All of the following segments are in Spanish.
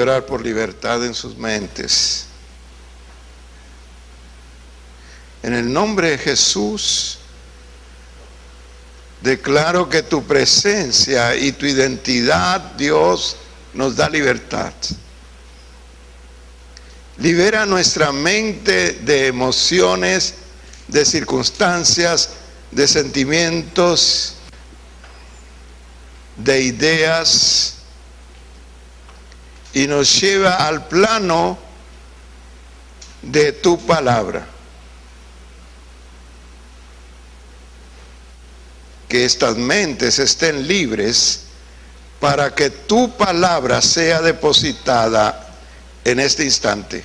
orar por libertad en sus mentes. En el nombre de Jesús, declaro que tu presencia y tu identidad, Dios, nos da libertad. Libera nuestra mente de emociones, de circunstancias, de sentimientos, de ideas, y nos lleva al plano de tu palabra. Que estas mentes estén libres para que tu palabra sea depositada en este instante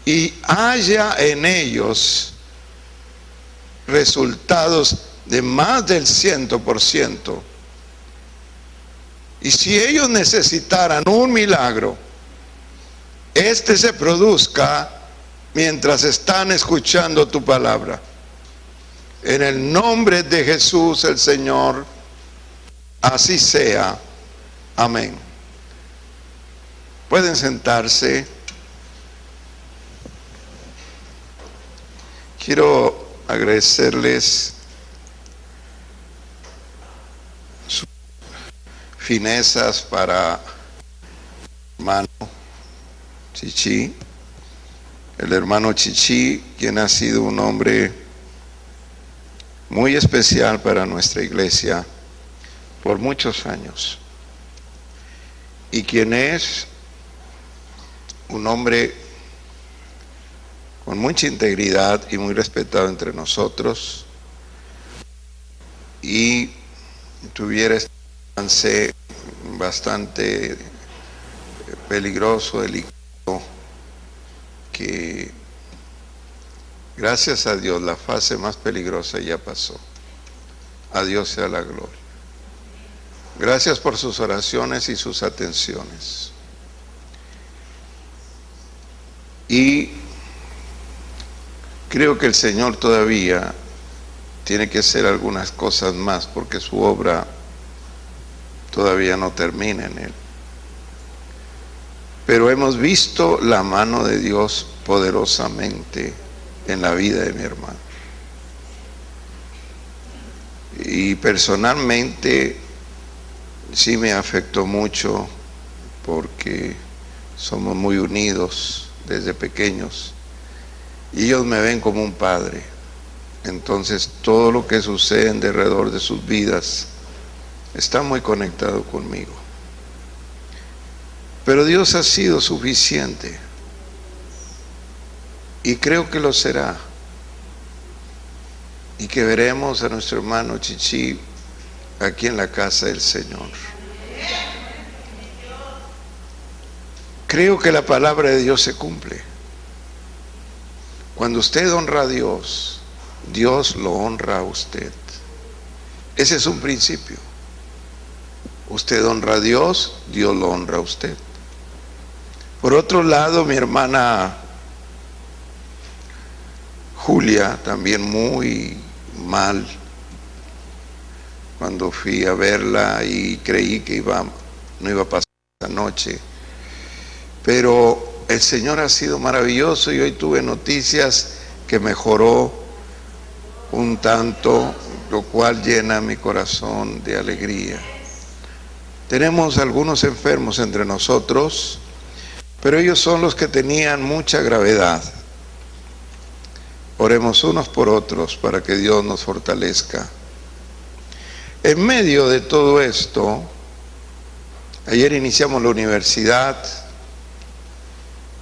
y haya en ellos resultados de más del 100%. Y si ellos necesitaran un milagro, este se produzca mientras están escuchando tu palabra. En el nombre de Jesús el Señor, así sea. Amén. Pueden sentarse. Quiero agradecerles sus finezas para el hermano Chichi. El hermano Chichi, quien ha sido un hombre muy especial para nuestra iglesia por muchos años, y quien es un hombre con mucha integridad y muy respetado entre nosotros, y tuviera este avance bastante peligroso, delicado, que gracias a Dios la fase más peligrosa ya pasó. A Dios sea la gloria. Gracias por sus oraciones y sus atenciones. Y creo que el Señor todavía tiene que hacer algunas cosas más, porque su obra todavía no termina en él. Pero hemos visto la mano de Dios poderosamente en la vida de mi hermano. Y personalmente sí me afectó mucho, porque somos muy unidos desde pequeños y ellos me ven como un padre. Entonces todo lo que sucede en derredor de sus vidas está muy conectado conmigo. Pero Dios ha sido suficiente y creo que lo será, y que veremos a nuestro hermano Chichi aquí en la casa del Señor. Creo que la palabra de Dios se cumple. Cuando usted honra a Dios, Dios lo honra a usted. Ese es un principio. Usted honra a Dios, Dios lo honra a usted. Por otro lado, mi hermana Julia, también muy mal, cuando fui a verla y creí que no iba a pasar esa noche. Pero el Señor ha sido maravilloso y hoy tuve noticias que mejoró un tanto, lo cual llena mi corazón de alegría. Tenemos algunos enfermos entre nosotros, pero ellos son los que tenían mucha gravedad. Oremos unos por otros para que Dios nos fortalezca. En medio de todo esto, ayer iniciamos la universidad.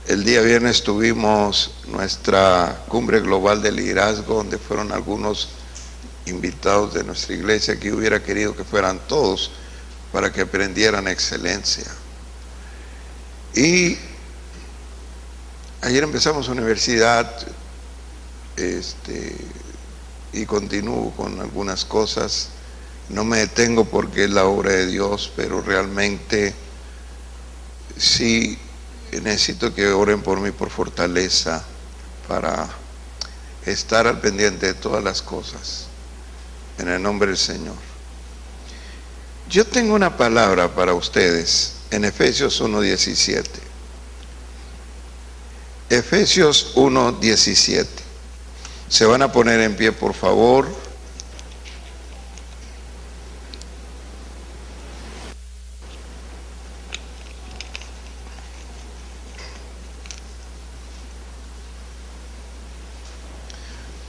El día viernes tuvimos nuestra cumbre global de liderazgo, donde fueron algunos invitados de nuestra iglesia, que hubiera querido que fueran todos para que aprendieran excelencia. Y ayer empezamos universidad, y continúo con algunas cosas. No me detengo porque es la obra de Dios, pero realmente sí necesito que oren por mí, por fortaleza, para estar al pendiente de todas las cosas, en el nombre del Señor. Yo tengo una palabra para ustedes en Efesios 1:17. Efesios 1:17. Se van a poner en pie, por favor.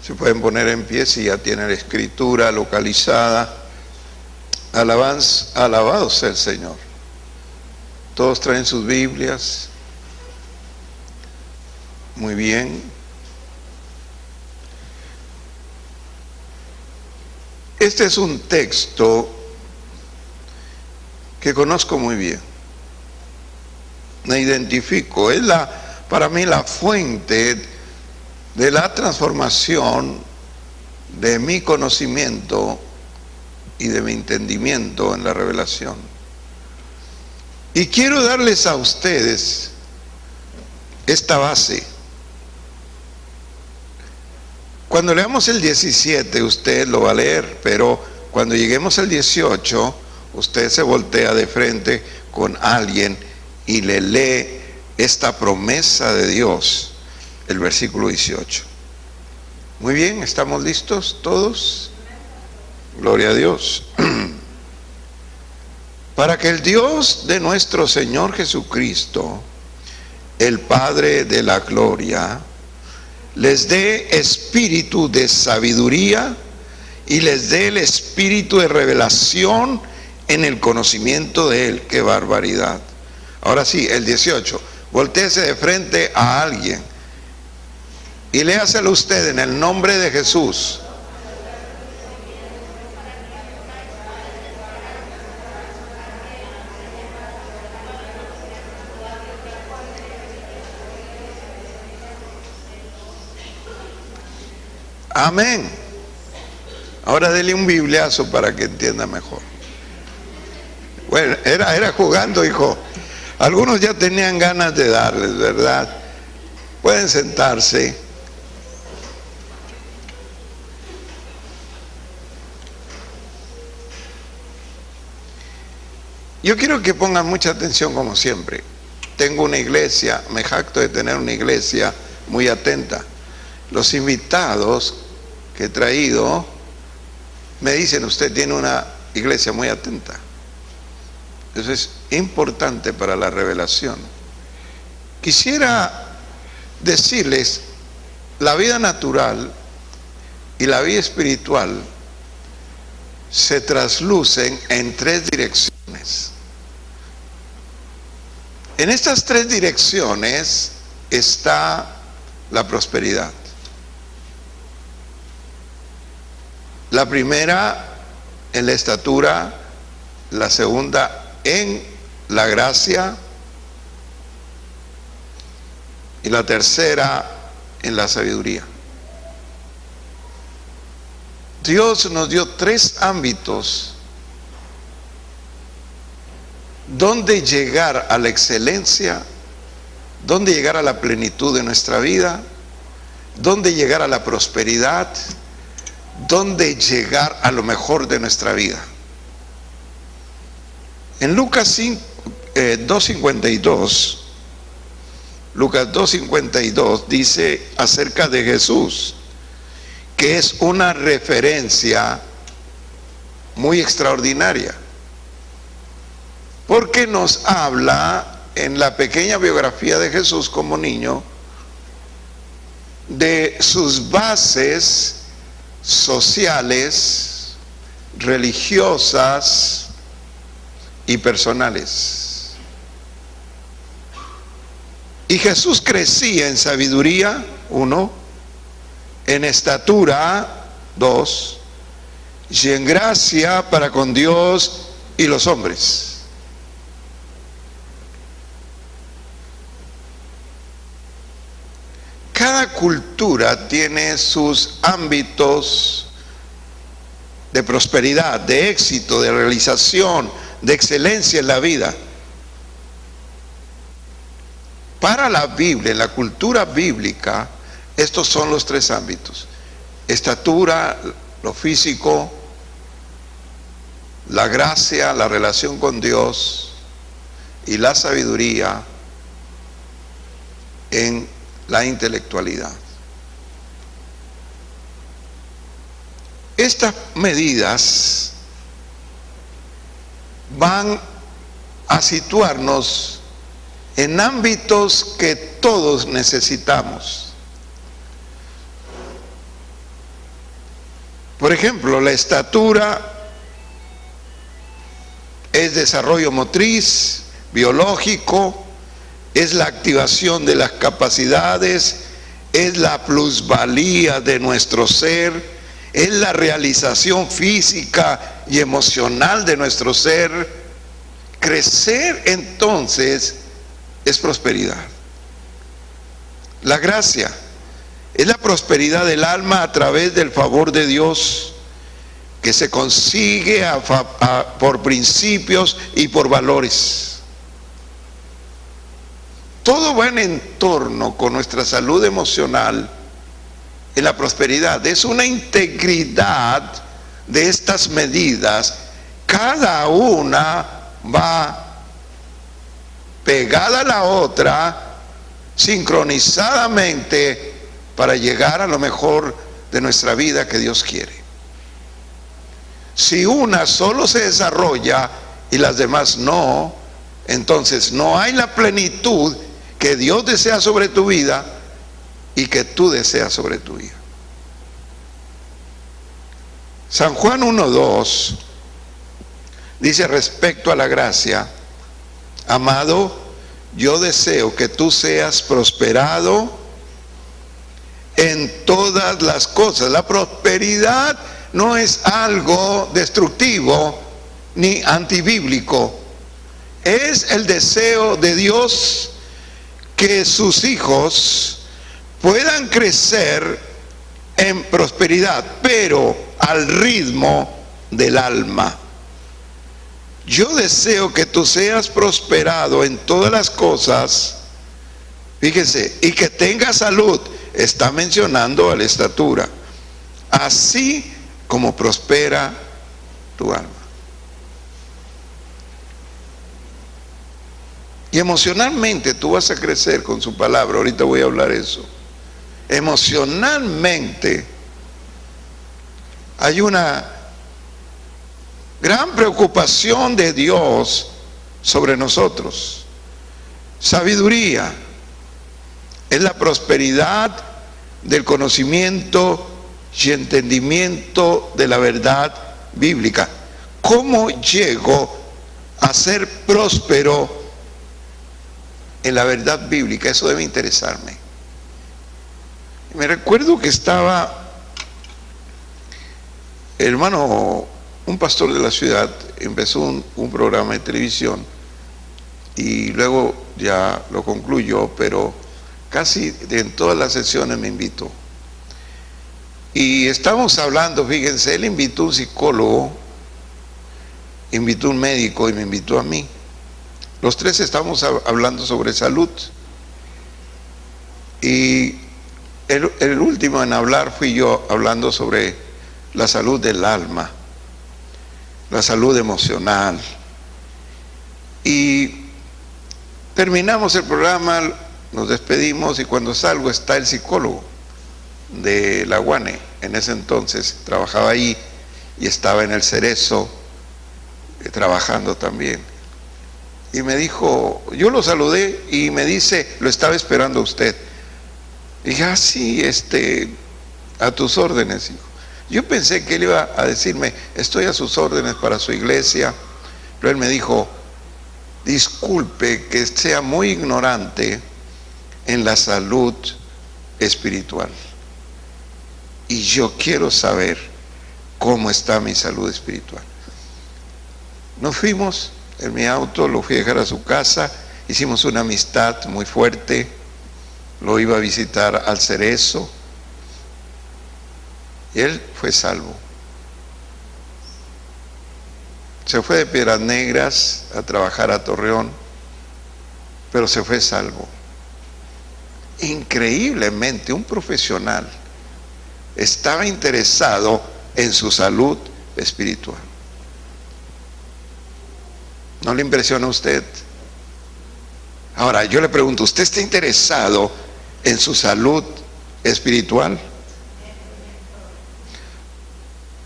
Se pueden poner en pie si ya tienen la escritura localizada. Alabado sea el Señor. Todos traen sus Biblias. Muy bien. Este es un texto que conozco muy bien. Me identifico. Es para mí la fuente de la transformación de mi conocimiento y de mi entendimiento en la revelación. Y quiero darles a ustedes esta base. Cuando leamos el 17, usted lo va a leer, pero cuando lleguemos al 18, usted se voltea de frente con alguien y le lee esta promesa de Dios, el versículo 18. Muy bien, ¿estamos listos todos? Gloria a Dios. Para que el Dios de nuestro Señor Jesucristo, el Padre de la gloria, les dé espíritu de sabiduría y les dé el espíritu de revelación en el conocimiento de Él. ¡Qué barbaridad! Ahora sí, el 18. Voltéese de frente a alguien y léaselo usted en el nombre de Jesús. Amén. Ahora dele un bibliazo para que entienda mejor. Bueno, era jugando, hijo. Algunos ya tenían ganas de darles, ¿verdad? Pueden sentarse. Yo quiero que pongan mucha atención como siempre. Tengo una iglesia, me jacto de tener una iglesia muy atenta. Los invitados que he traído me dicen, usted tiene una iglesia muy atenta. Eso es importante para la revelación. Quisiera decirles, la vida natural y la vida espiritual se traslucen en tres direcciones. En estas tres direcciones está la prosperidad. La primera en la estatura, la segunda en la gracia y la tercera en la sabiduría. Dios nos dio tres ámbitos donde llegar a la excelencia, donde llegar a la plenitud de nuestra vida, donde llegar a la prosperidad, donde llegar a lo mejor de nuestra vida. En Lucas 2:52, Lucas 2:52 dice acerca de Jesús, que es una referencia muy extraordinaria, porque nos habla en la pequeña biografía de Jesús como niño de sus bases sociales, religiosas y personales. Y Jesús crecía en sabiduría, 1, en estatura, 2, y en gracia para con Dios y los hombres. Cada cultura tiene sus ámbitos de prosperidad, de éxito, de realización, de excelencia en la vida. Para la Biblia, en la cultura bíblica, estos son los tres ámbitos: estatura, lo físico; la gracia, la relación con Dios; y la sabiduría en la intelectualidad. Estas medidas van a situarnos en ámbitos que todos necesitamos. Por ejemplo, la estatura es desarrollo motriz, biológico, es la activación de las capacidades, es la plusvalía de nuestro ser, es la realización física y emocional de nuestro ser. Crecer entonces es prosperidad. La gracia es la prosperidad del alma a través del favor de Dios, que se consigue por principios y por valores. Todo va en torno con nuestra salud emocional en la prosperidad. Es una integridad de estas medidas. Cada una va pegada a la otra, sincronizadamente, para llegar a lo mejor de nuestra vida que Dios quiere. Si una solo se desarrolla y las demás no, entonces no hay la plenitud que Dios desea sobre tu vida y que tú deseas sobre tu vida. San Juan 1:2 dice respecto a la gracia: amado, yo deseo que tú seas prosperado en todas las cosas. La prosperidad no es algo destructivo ni antibíblico. Es el deseo de Dios que sus hijos puedan crecer en prosperidad, pero al ritmo del alma. Yo deseo que tú seas prosperado en todas las cosas, fíjese, y que tengas salud. Está mencionando a la estatura, así como prospera tu alma. Y emocionalmente tú vas a crecer con su palabra. Ahorita voy a hablar eso. Emocionalmente hay una gran preocupación de Dios sobre nosotros. Sabiduría es la prosperidad del conocimiento y entendimiento de la verdad bíblica. ¿Cómo llego a ser próspero en la verdad bíblica? Eso debe interesarme. Me recuerdo que estaba hermano, un pastor de la ciudad, empezó un programa de televisión y luego ya lo concluyó, pero casi en todas las sesiones me invitó. Y estábamos hablando, fíjense, él invitó a un psicólogo, invitó a un médico y me invitó a mí. Los tres estábamos hablando sobre salud. Y el último en hablar fui yo, hablando sobre la salud del alma, la salud emocional. Y terminamos el programa, nos despedimos y cuando salgo está el psicólogo de la UANE. En ese entonces trabajaba ahí y estaba en el Cerezo trabajando también. Y me dijo, yo lo saludé y me dice, lo estaba esperando a usted. Y dije, sí, a tus órdenes, hijo. Yo pensé que él iba a decirme, estoy a sus órdenes para su iglesia. Pero él me dijo, disculpe que sea muy ignorante en la salud espiritual. Y yo quiero saber cómo está mi salud espiritual. Nos fuimos en mi auto, lo fui a dejar a su casa, hicimos una amistad muy fuerte, lo iba a visitar al Cerezo y él fue salvo. Se fue de Piedras Negras a trabajar a Torreón, pero se fue salvo. Increíblemente, un profesional estaba interesado en su salud espiritual. ¿No le impresiona a usted? Ahora, yo le pregunto, ¿usted está interesado en su salud espiritual?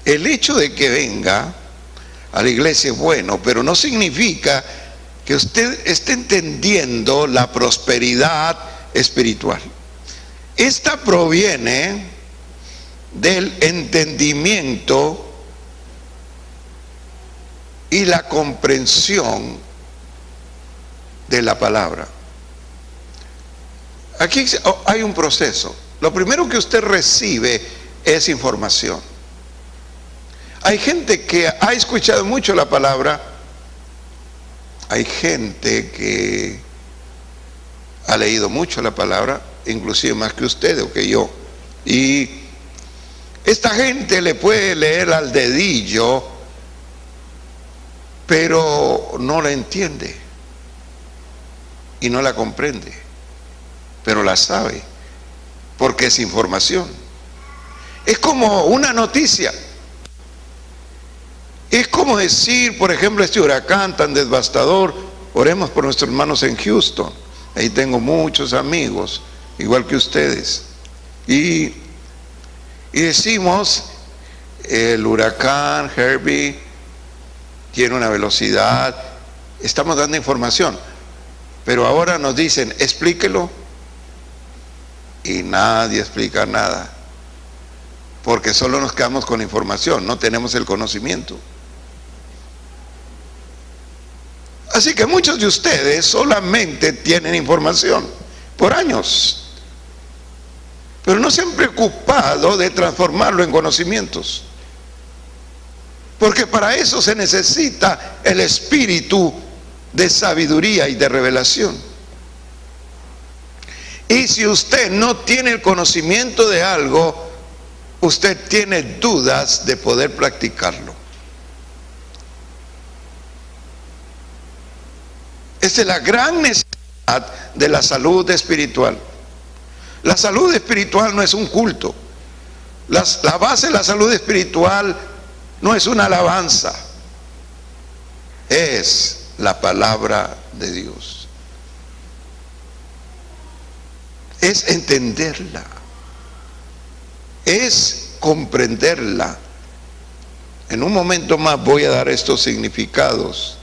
El hecho de que venga a la iglesia es bueno, pero no significa que usted esté entendiendo la prosperidad espiritual. Esta proviene del entendimiento y la comprensión de la palabra. Aquí hay un proceso. Lo primero que usted recibe es información. Hay gente que ha escuchado mucho la palabra, hay gente que ha leído mucho la palabra, inclusive más que usted o que yo, y esta gente le puede leer al dedillo, pero no la entiende y no la comprende, pero la sabe porque es información. Es como una noticia. Es como decir, por ejemplo, este huracán tan devastador, oremos por nuestros hermanos en Houston. Ahí tengo muchos amigos, igual que ustedes. Y decimos, el huracán Herbie tiene una velocidad, estamos dando información, pero ahora nos dicen, explíquelo, y nadie explica nada, porque solo nos quedamos con información, no tenemos el conocimiento. Así que muchos de ustedes solamente tienen información por años, pero no se han preocupado de transformarlo en conocimientos, porque para eso se necesita el espíritu de sabiduría y de revelación. Y si usted no tiene el conocimiento de algo, usted tiene dudas de poder practicarlo. Esa es la gran necesidad de la salud espiritual. La salud espiritual no es un culto. La base de la salud espiritual no es una alabanza. Es la palabra de Dios. Es entenderla. Es comprenderla. En un momento más voy a dar estos significados.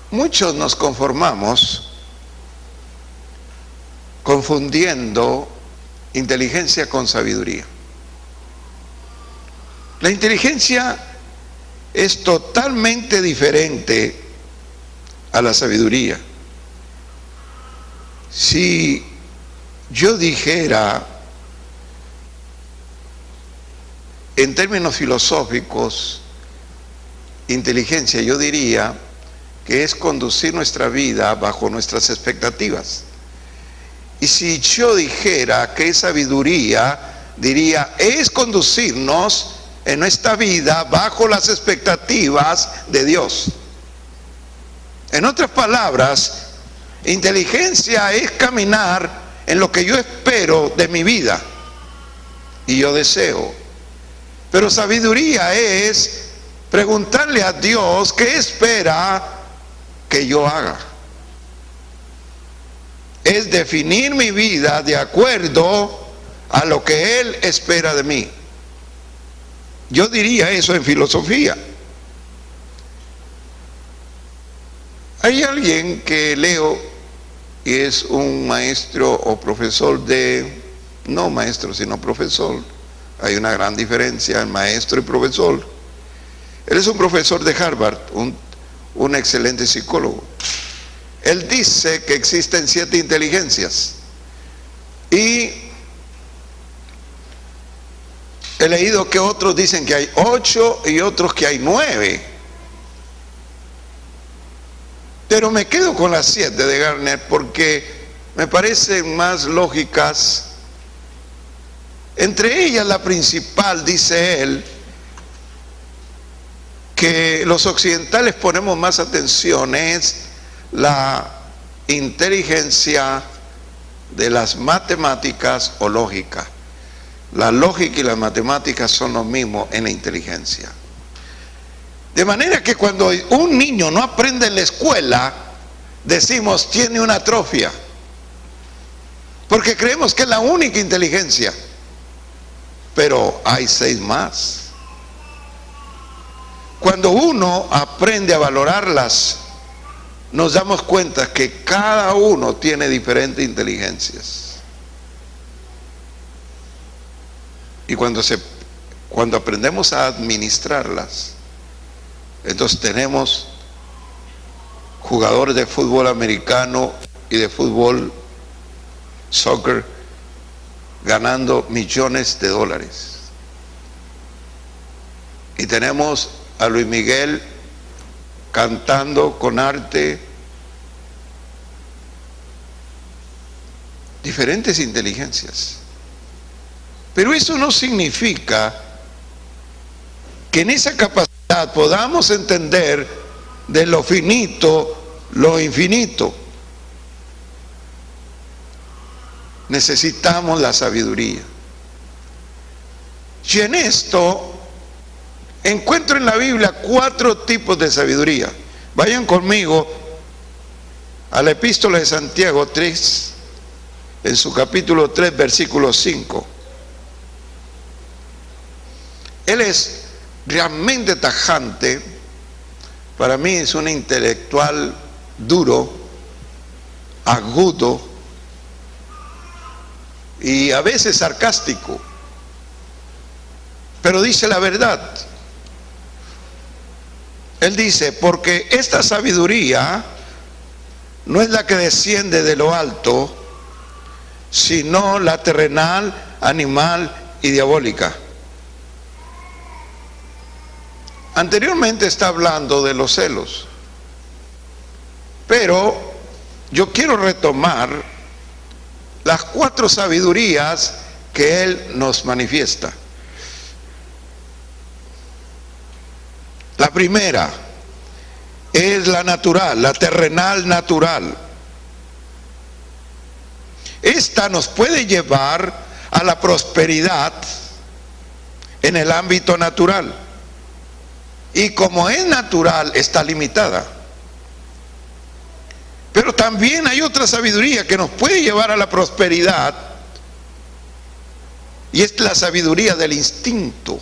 Muchos nos conformamos confundiendo inteligencia con sabiduría. La inteligencia es totalmente diferente a la sabiduría. Si yo dijera en términos filosóficos inteligencia, yo diría que es conducir nuestra vida bajo nuestras expectativas. Y si yo dijera que es sabiduría, diría, es conducirnos en nuestra vida bajo las expectativas de Dios. En otras palabras, inteligencia es caminar en lo que yo espero de mi vida y yo deseo. Pero sabiduría es preguntarle a Dios qué espera que yo haga. Es definir mi vida de acuerdo a lo que Él espera de mí. Yo diría eso en filosofía. Hay alguien que leo y es un maestro o profesor no maestro sino profesor. Hay una gran diferencia en maestro y profesor. Él es un profesor de Harvard, un excelente psicólogo. Él dice que existen 7 inteligencias y he leído que otros dicen que hay 8 y otros que hay 9, pero me quedo con las 7 de Gardner porque me parecen más lógicas. Entre ellas la principal, dice él, que los occidentales ponemos más atención es la inteligencia de las matemáticas o lógica. La lógica y las matemáticas son lo mismo en la inteligencia. De manera que cuando un niño no aprende en la escuela, decimos tiene una atrofia, porque creemos que es la única inteligencia, pero hay 6 más. Cuando uno aprende a valorarlas, nos damos cuenta que cada uno tiene diferentes inteligencias. Y cuando aprendemos a administrarlas, entonces tenemos jugadores de fútbol americano y de fútbol soccer ganando millones de dólares. Y tenemos a Luis Miguel cantando con arte. Diferentes inteligencias. Pero eso no significa que en esa capacidad podamos entender de lo finito lo infinito. Necesitamos la sabiduría. Y en esto encuentro en la Biblia 4 tipos de sabiduría. Vayan conmigo a la epístola de Santiago 3, en su capítulo 3, versículo 5. Él es realmente tajante. Para mí es un intelectual duro, agudo y a veces sarcástico, pero dice la verdad. Él dice, porque esta sabiduría no es la que desciende de lo alto, sino la terrenal, animal y diabólica. Anteriormente está hablando de los celos, pero yo quiero retomar las 4 sabidurías que él nos manifiesta. La primera es la natural, la terrenal natural. Esta nos puede llevar a la prosperidad en el ámbito natural. Y como es natural, está limitada. Pero también hay otra sabiduría que nos puede llevar a la prosperidad, y es la sabiduría del instinto.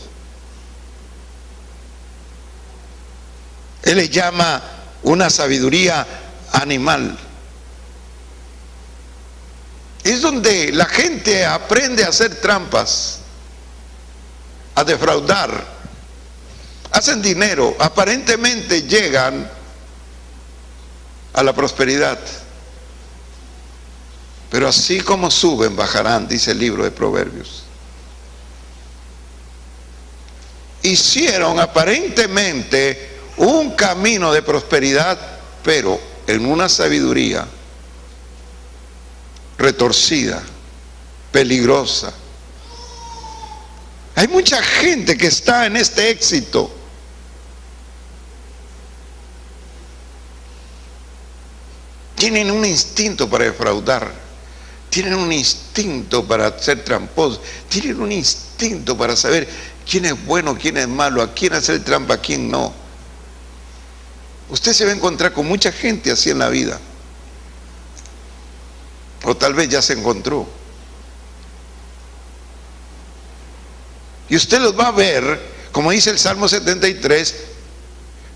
Él le llama una sabiduría animal. Es donde la gente aprende a hacer trampas, a defraudar, hacen dinero, aparentemente llegan a la prosperidad. Pero así como suben, bajarán, dice el libro de Proverbios. Hicieron aparentemente un camino de prosperidad, pero en una sabiduría retorcida, peligrosa. Hay mucha gente que está en este éxito. Tienen un instinto para defraudar, tienen un instinto para ser tramposos, tienen un instinto para saber quién es bueno, quién es malo, a quién hacer trampa, a quién no. Usted se va a encontrar con mucha gente así en la vida, o tal vez ya se encontró, y usted los va a ver, como dice el Salmo 73,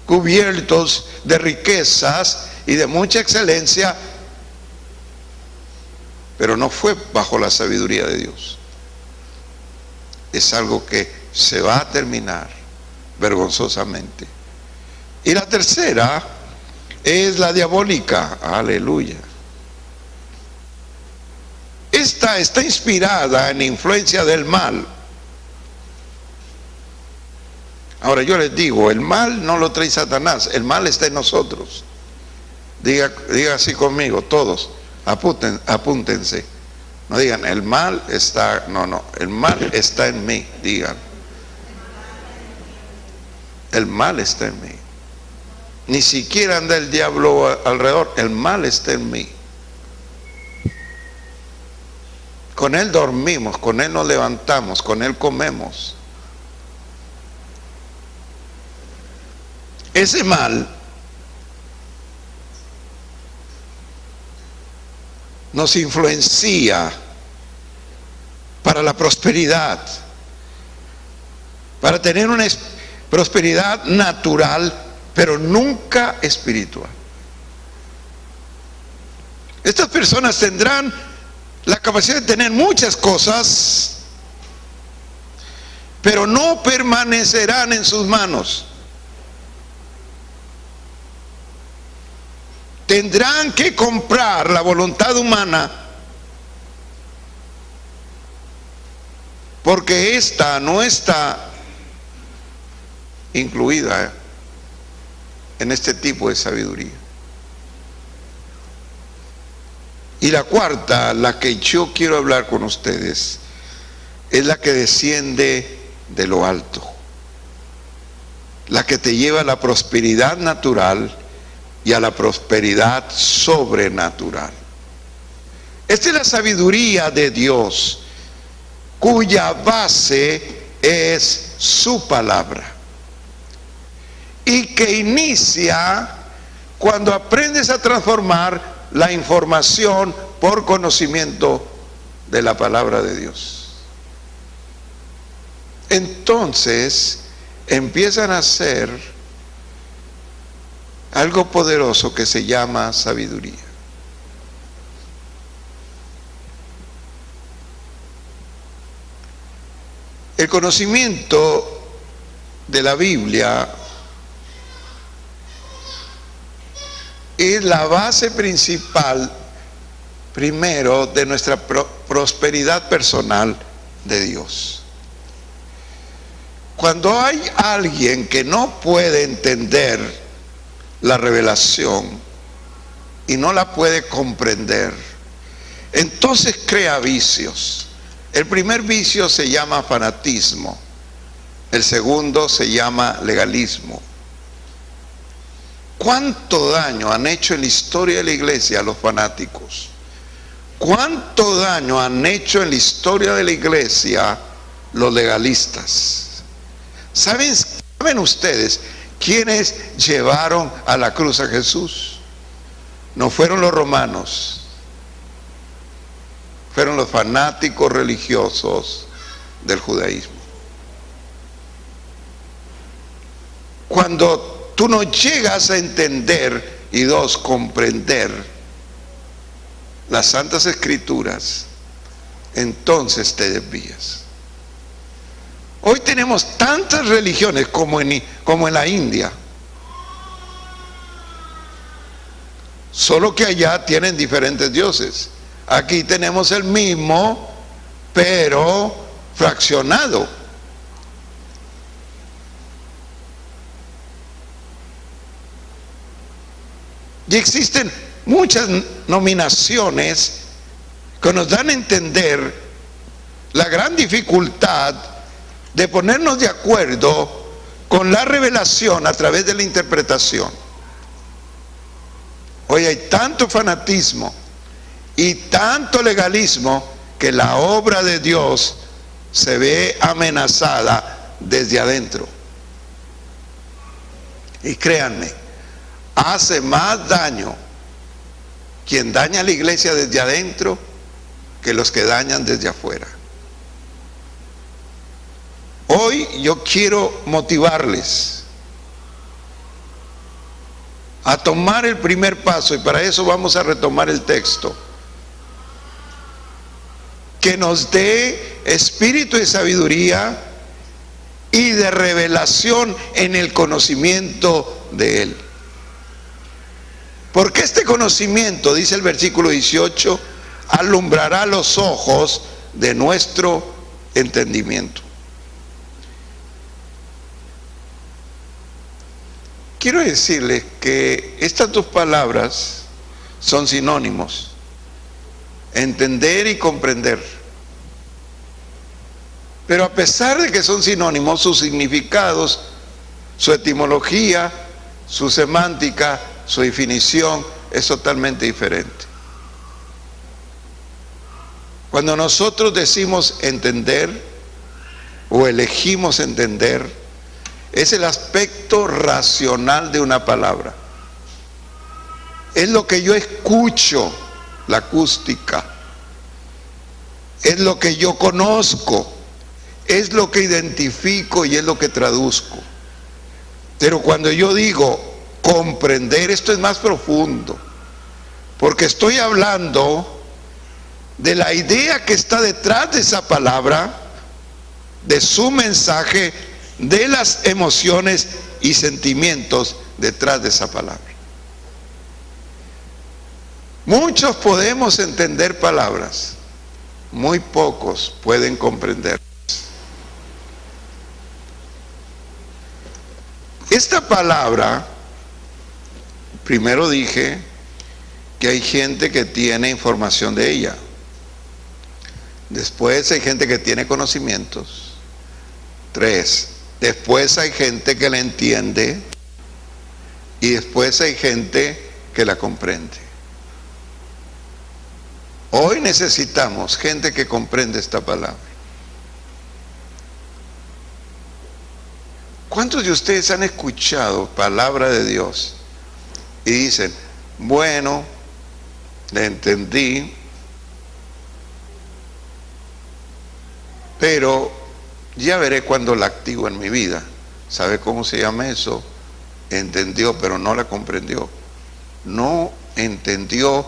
cubiertos de riquezas y de mucha excelencia, pero no fue bajo la sabiduría de Dios. Es algo que se va a terminar vergonzosamente. Y la tercera es la diabólica. Aleluya. Esta está inspirada en influencia del mal. Ahora yo les digo, el mal no lo trae Satanás, el mal está en nosotros. Diga así conmigo, todos, apúntense. No digan, el mal está, no, el mal está en mí, digan. El mal está en mí. Ni siquiera anda el diablo alrededor, el mal está en mí. Con él dormimos, con él nos levantamos, con él comemos. ese mal nos influencia para la prosperidad, para tener una prosperidad natural, pero nunca espiritual. Estas personas tendrán la capacidad de tener muchas cosas, pero no permanecerán en sus manos. Tendrán que comprar la voluntad humana, porque esta no está incluida en este tipo de sabiduría. Y la cuarta, la que yo quiero hablar con ustedes, es la que desciende de lo alto, la que te lleva a la prosperidad natural y a la prosperidad sobrenatural. Esta es la sabiduría de Dios, cuya base es su palabra, y que inicia cuando aprendes a transformar la información por conocimiento de la palabra de Dios. Entonces empiezan a hacer algo poderoso que se llama sabiduría. El conocimiento de la Biblia es la base principal, primero, de nuestra prosperidad personal de Dios. Cuando hay alguien que no puede entender la revelación y no la puede comprender, entonces crea vicios. El primer vicio se llama fanatismo, el segundo se llama legalismo. ¿Cuánto daño han hecho en la historia de la iglesia los fanáticos? ¿Cuánto daño han hecho en la historia de la iglesia los legalistas? ¿Saben ustedes quiénes llevaron a la cruz a Jesús? No fueron los romanos, fueron los fanáticos religiosos del judaísmo. Cuando tú no llegas a entender y comprender las Santas Escrituras, entonces te desvías. Hoy tenemos tantas religiones como en la India, solo que allá tienen diferentes dioses. Aquí tenemos el mismo, pero fraccionado. Y existen muchas nominaciones que nos dan a entender la gran dificultad de ponernos de acuerdo con la revelación a través de la interpretación. Hoy hay tanto fanatismo y tanto legalismo que la obra de Dios se ve amenazada desde adentro. Y créanme, hace más daño quien daña a la iglesia desde adentro que los que dañan desde afuera. Hoy yo quiero motivarles a tomar el primer paso, y para eso vamos a retomar el texto, que nos dé espíritu de sabiduría y de revelación en el conocimiento de Él. Porque este conocimiento, dice el versículo 18, alumbrará los ojos de nuestro entendimiento. Quiero decirles que estas dos palabras son sinónimos: entender y comprender. Pero a pesar de que son sinónimos, sus significados, su etimología, su semántica, su definición es totalmente diferente. Cuando nosotros decimos entender o elegimos entender, es el aspecto racional de una palabra. Es lo que yo escucho, la acústica. Es lo que yo conozco. Es lo que identifico y es lo que traduzco. Pero cuando yo digo comprender, esto es más profundo. Porque estoy hablando de la idea que está detrás de esa palabra, de su mensaje, de las emociones y sentimientos detrás de esa palabra. Muchos podemos entender palabras, muy pocos pueden comprender. Esta palabra, primero dije que hay gente que tiene información de ella. Después hay gente que tiene conocimientos. 3. Después hay gente que la entiende. Y después hay gente que la comprende. Hoy necesitamos gente que comprende esta palabra. ¿Cuántos de ustedes han escuchado palabra de Dios y dicen, bueno, la entendí, pero ya veré cuando la activo en mi vida? ¿Sabe cómo se llama eso? Entendió, pero no la comprendió. No entendió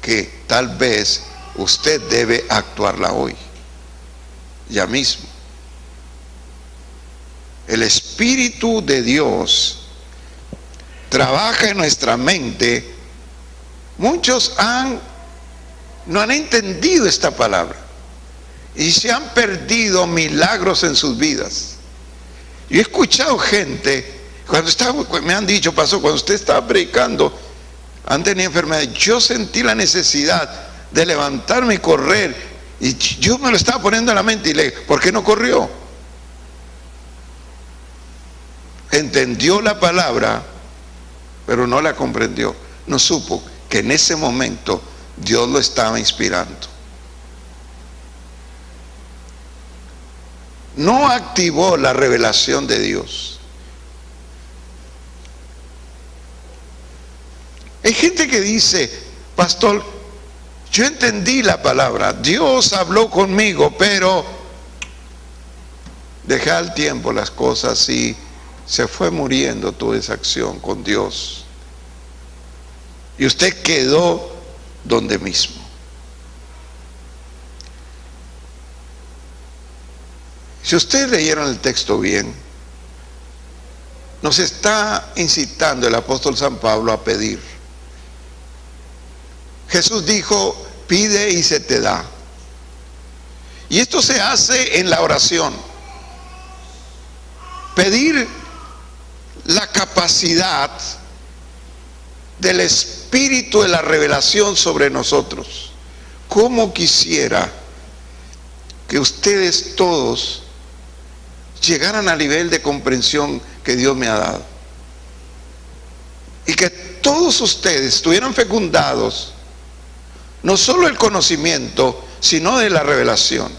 que tal vez usted debe actuarla hoy, ya mismo. El Espíritu de Dios trabaja en nuestra mente. Muchos no han entendido esta palabra y se han perdido milagros en sus vidas. Yo he escuchado gente, me han dicho, pasó, cuando usted estaba predicando, han tenido enfermedad. Yo sentí la necesidad de levantarme y correr, y yo me lo estaba poniendo en la mente y le dije, ¿por qué no corrió? Entendió la palabra, pero no la comprendió. No supo que en ese momento Dios lo estaba inspirando. No activó la revelación de Dios. Hay gente que dice, pastor, yo entendí la palabra, Dios habló conmigo, pero dejé al tiempo las cosas y se fue muriendo toda esa acción con Dios. Y usted quedó donde mismo. Si ustedes leyeron el texto bien, nos está incitando el apóstol San Pablo a pedir. Jesús dijo, pide y se te da. Y esto se hace en la oración. Pedir la capacidad del Espíritu de la revelación sobre nosotros. ¿Cómo quisiera que ustedes todos llegaran al nivel de comprensión que Dios me ha dado? Y que todos ustedes estuvieran fecundados, no solo el conocimiento, sino de la revelación.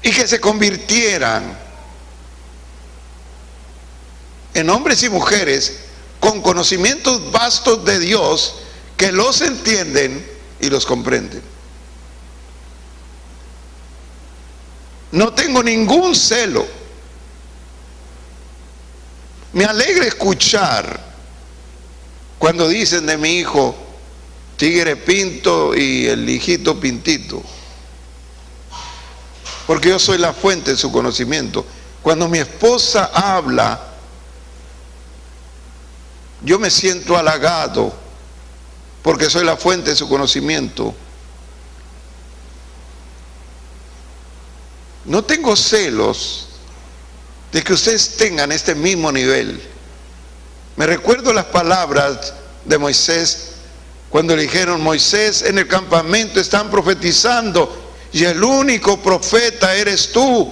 Y que se convirtieran en hombres y mujeres con conocimientos vastos de Dios, que los entienden y los comprenden. No tengo ningún celo. Me alegra escuchar cuando dicen de mi hijo, tigre pinto y el hijito pintito, porque yo soy la fuente de su conocimiento. Cuando mi esposa habla, yo me siento halagado porque soy la fuente de su conocimiento. No tengo celos de que ustedes tengan este mismo nivel. Me recuerdo las palabras de Moisés cuando le dijeron, Moisés, en el campamento están profetizando y el único profeta eres tú.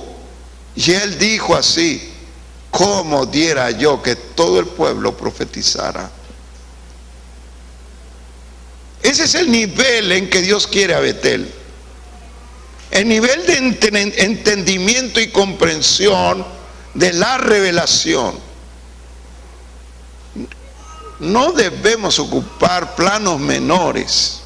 Y él dijo así, ¿cómo diera yo que todo el pueblo profetizara? Ese es el nivel en que Dios quiere a Betel. El nivel de entendimiento y comprensión de la revelación. No debemos ocupar planos menores.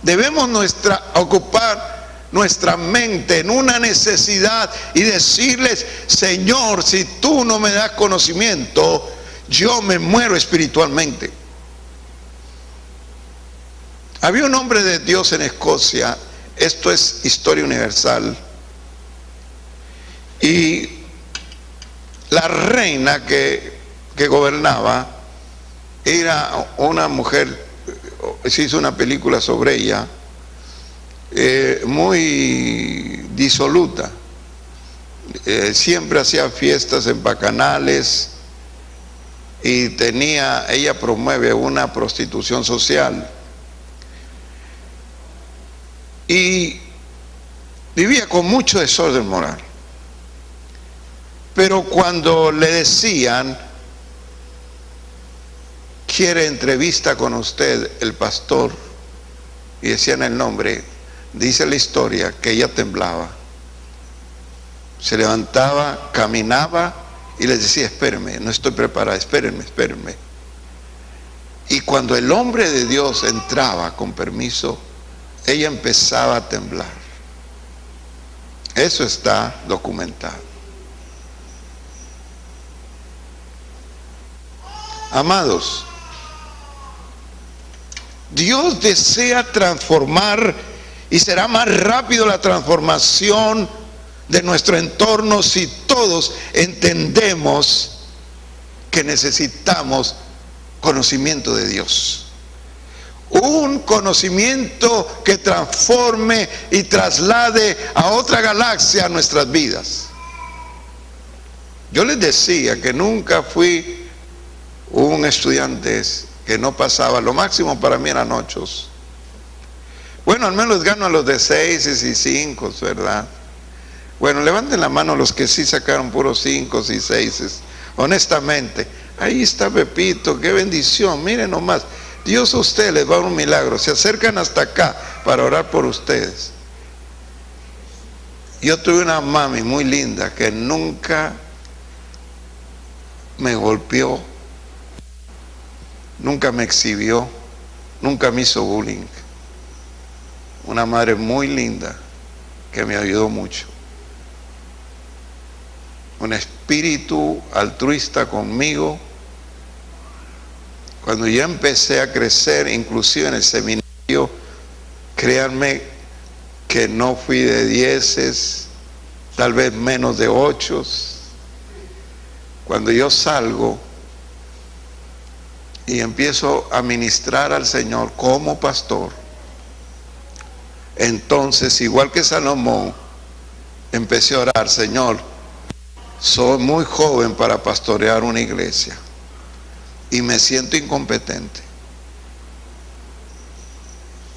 Debemos ocupar nuestra mente en una necesidad y decirles: Señor, si tú no me das conocimiento, yo me muero espiritualmente. Había un hombre de Dios en Escocia, esto es historia universal, y la reina que gobernaba era una mujer, se hizo una película sobre ella, muy disoluta. Siempre hacía fiestas en bacanales y ella promueve una prostitución social. Y vivía con mucho desorden moral. Pero cuando le decían: ¿quiere entrevista con usted el pastor?, y decían el nombre, dice la historia que ella temblaba. Se levantaba, caminaba y les decía: espérenme, no estoy preparada, espérenme. Y cuando el hombre de Dios entraba, con permiso, ella empezaba a temblar. Eso está documentado. Amados, Dios desea transformar, y será más rápido la transformación de nuestro entorno si todos entendemos que necesitamos conocimiento de Dios. Un conocimiento que transforme y traslade a otra galaxia nuestras vidas. Yo les decía que nunca fui un estudiante que no pasaba, lo máximo para mí eran 8. Bueno, al menos gano a los de 6 y 5, ¿verdad? Bueno, levanten la mano los que sí sacaron puros 5 y 6. Honestamente, ahí está Pepito, qué bendición, miren nomás. Dios a ustedes les va a dar un milagro. Se acercan hasta acá para orar por ustedes. Yo tuve una mami muy linda que nunca me golpeó, nunca me exhibió, nunca me hizo bullying. Una madre muy linda que me ayudó mucho. Un espíritu altruista conmigo. Cuando yo empecé a crecer, inclusive en el seminario, créanme que no fui de 10, tal vez menos de 8. Cuando yo salgo y empiezo a ministrar al Señor como pastor, entonces, igual que Salomón, empecé a orar: Señor, soy muy joven para pastorear una iglesia y me siento incompetente.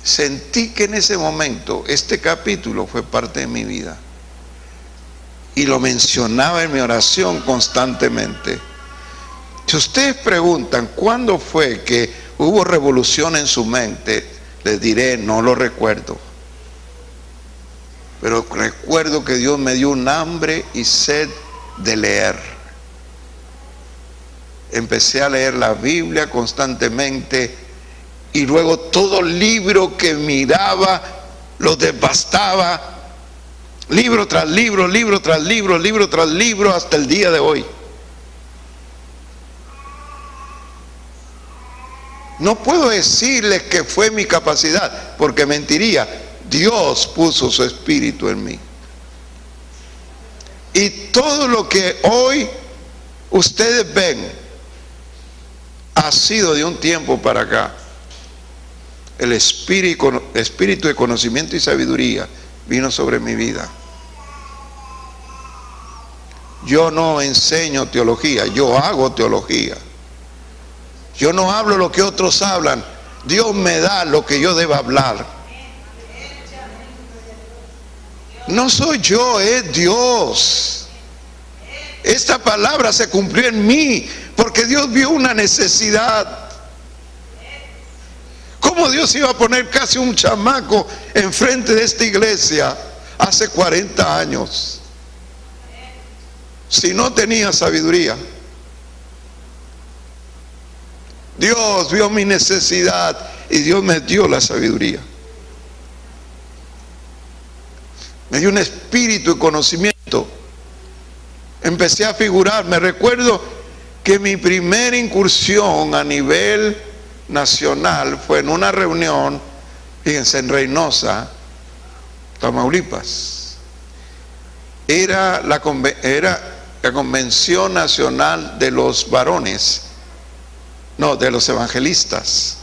Sentí que en ese momento este capítulo fue parte de mi vida y lo mencionaba en mi oración constantemente. Si ustedes preguntan cuándo fue que hubo revolución en su mente, les diré: no lo recuerdo, pero recuerdo que Dios me dio un hambre y sed de leer. Empecé a leer la Biblia constantemente, y luego todo libro que miraba lo devastaba, libro tras libro, libro tras libro, libro tras libro, hasta el día de hoy. No puedo decirles que fue mi capacidad, porque mentiría. Dios puso su espíritu en mí. Y todo lo que hoy ustedes ven ha sido de un tiempo para acá. El espíritu de conocimiento y sabiduría vino sobre mi vida. Yo no enseño teología, yo hago teología. Yo no hablo lo que otros hablan. Dios me da lo que yo deba hablar. No soy yo, es Dios. Esta palabra se cumplió en mí porque Dios vio una necesidad. ¿Cómo Dios iba a poner casi un chamaco enfrente de esta iglesia hace 40 años? si no tenía sabiduría. Dios vio mi necesidad y Dios me dio la sabiduría. Me dio un espíritu de conocimiento. Empecé a figurar. Me recuerdo que mi primera incursión a nivel nacional fue en una reunión, fíjense, en Reynosa, Tamaulipas. Era la Convención Nacional de los Varones, no, de los evangelistas.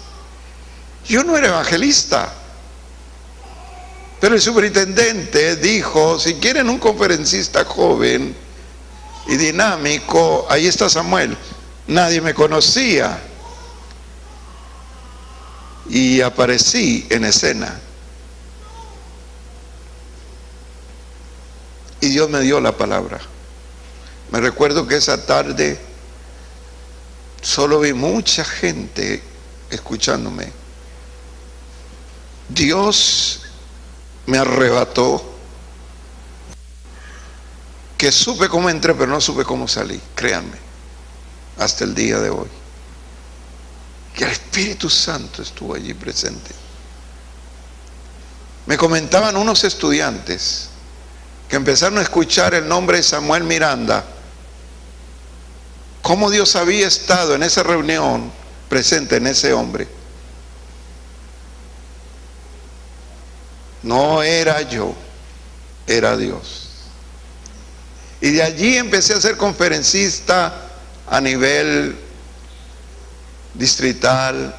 Yo no era evangelista, pero el superintendente dijo: si quieren un conferencista joven y dinámico, ahí está Samuel. Nadie me conocía y aparecí en escena. Y Dios me dio la palabra. Me recuerdo que esa tarde solo vi mucha gente escuchándome. Dios me arrebató, que supe cómo entré, pero no supe cómo salí, créanme, hasta el día de hoy. Que el Espíritu Santo estuvo allí presente. Me comentaban unos estudiantes que empezaron a escuchar el nombre de Samuel Miranda, cómo Dios había estado en esa reunión, presente en ese hombre. No era yo, era Dios. Y de allí empecé a ser conferencista a nivel distrital,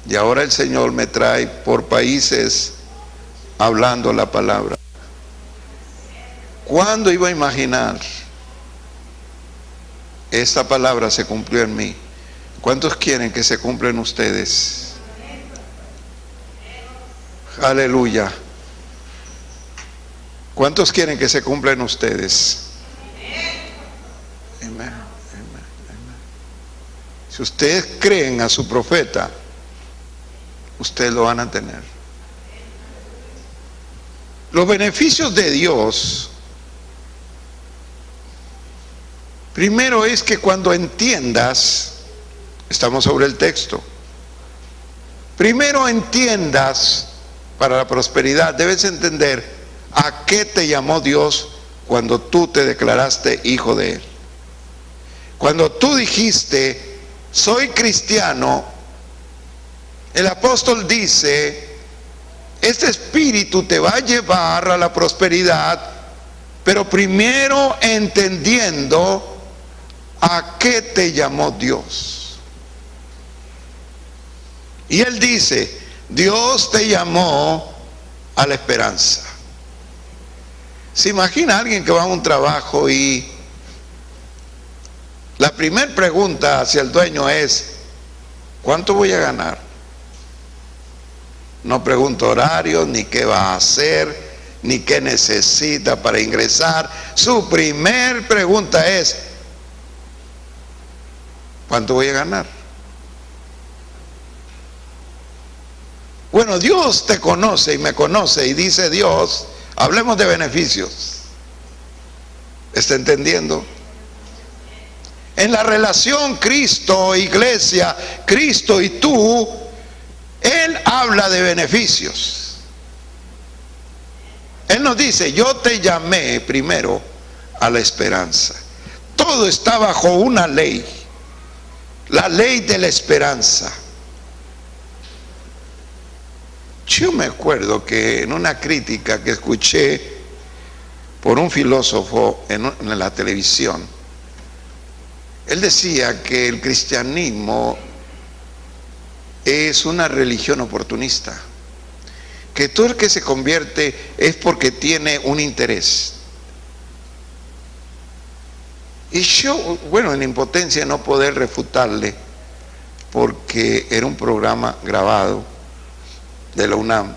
y ahora el Señor me trae por países hablando la palabra. ¿Cuándo iba a imaginar? Esta palabra se cumplió en mí. ¿Cuántos quieren que se cumpla en ustedes? Aleluya. ¿Cuántos quieren que se cumpla en ustedes? Amén, amén, amén. Si ustedes creen a su profeta, ustedes lo van a tener. Los beneficios de Dios, primero es que cuando entiendas, estamos sobre el texto, primero entiendas, para la prosperidad debes entender a qué te llamó Dios cuando tú te declaraste hijo de Él. Cuando tú dijiste: soy cristiano, el apóstol dice: este espíritu te va a llevar a la prosperidad, pero primero entendiendo a qué te llamó Dios. Y él dice: Dios te llamó a la esperanza. ¿Se imagina alguien que va a un trabajo y la primera pregunta hacia el dueño es: ¿cuánto voy a ganar? No pregunta horario, ni qué va a hacer, ni qué necesita para ingresar. Su primer pregunta es: ¿cuánto voy a ganar? Bueno, Dios te conoce y me conoce, y dice Dios: hablemos de beneficios. ¿Está entendiendo? En la relación Cristo-Iglesia, Cristo y tú, Él habla de beneficios. Él nos dice: yo te llamé primero a la esperanza. Todo está bajo una ley, la ley de la esperanza. Yo me acuerdo que en una crítica que escuché por un filósofo en la televisión, él decía que el cristianismo es una religión oportunista, que todo el que se convierte es porque tiene un interés. Y yo, bueno, en impotencia de no poder refutarle, porque era un programa grabado de la UNAM,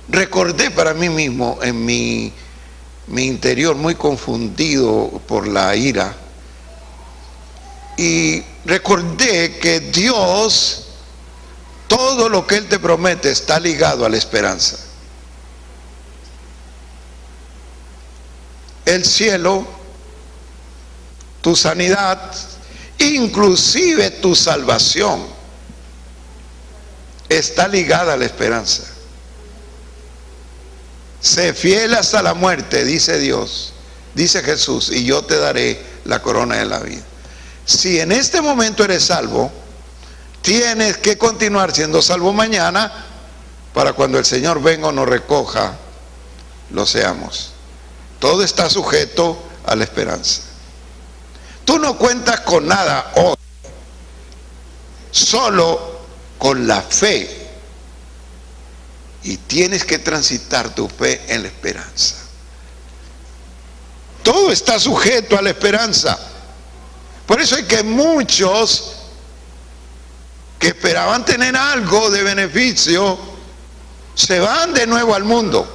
recordé para mí mismo, en mi interior muy confundido por la ira, y recordé que Dios, todo lo que Él te promete está ligado a la esperanza. el cielo, tu sanidad, inclusive tu salvación, está ligada a la esperanza. Sé fiel hasta la muerte, dice Dios, dice Jesús, y yo te daré la corona de la vida. Si en este momento eres salvo, tienes que continuar siendo salvo mañana, para cuando el Señor venga o nos recoja, lo seamos. Todo está sujeto a la esperanza. Tú no cuentas con nada hoy, solo con la fe. Y tienes que transitar tu fe en la esperanza. Todo está sujeto a la esperanza. Por eso hay que muchos que esperaban tener algo de beneficio, se van de nuevo al mundo.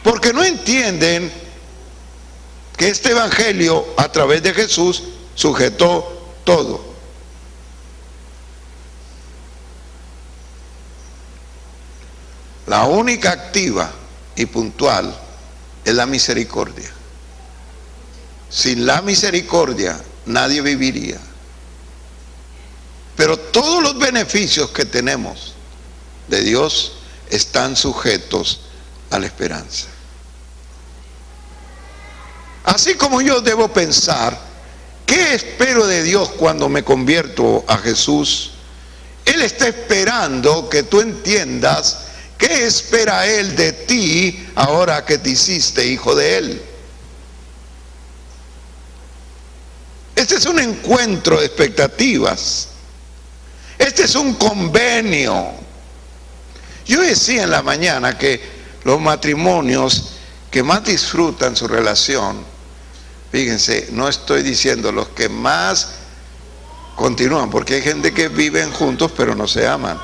Porque no entienden que este evangelio a través de Jesús sujetó todo. La única activa y puntual es la misericordia. Sin la misericordia nadie viviría. Pero todos los beneficios que tenemos de Dios están sujetos a la esperanza. Así como yo debo pensar, ¿qué espero de Dios cuando me convierto a Jesús? Él está esperando que tú entiendas qué espera Él de ti ahora que te hiciste hijo de Él. Este es un encuentro de expectativas. Este es un convenio. Yo decía en la mañana que los matrimonios que más disfrutan su relación, fíjense, no estoy diciendo los que más continúan, porque hay gente que viven juntos pero no se aman.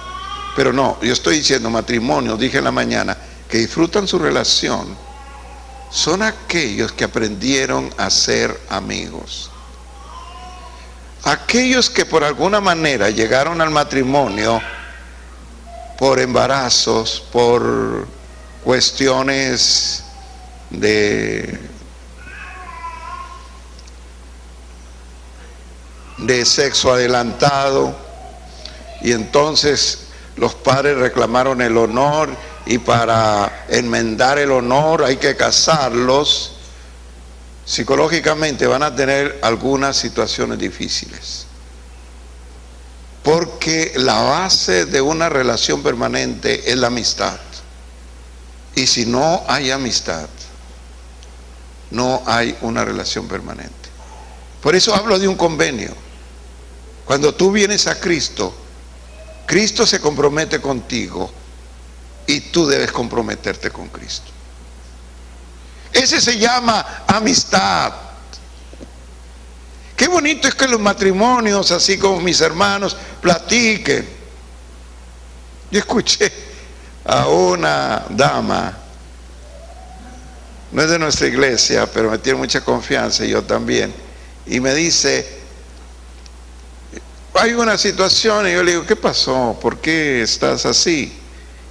Pero no, yo estoy diciendo matrimonios, dije en la mañana, que disfrutan su relación, son aquellos que aprendieron a ser amigos. Aquellos que por alguna manera llegaron al matrimonio por embarazos, por cuestiones de sexo adelantado, y entonces los padres reclamaron el honor, y para enmendar el honor hay que casarlos. Psicológicamente van a tener algunas situaciones difíciles, porque la base de una relación permanente es la amistad. Y si no hay amistad, no hay una relación permanente. Por eso hablo de un convenio. Cuando tú vienes a Cristo, Cristo se compromete contigo y tú debes comprometerte con Cristo. Ese se llama amistad. Qué bonito es que los matrimonios, así como mis hermanos, platiquen. Yo escuché a una dama, no es de nuestra iglesia, pero me tiene mucha confianza, y yo también, y me dice, hay una situación, y yo le digo, ¿qué pasó? ¿Por qué estás así?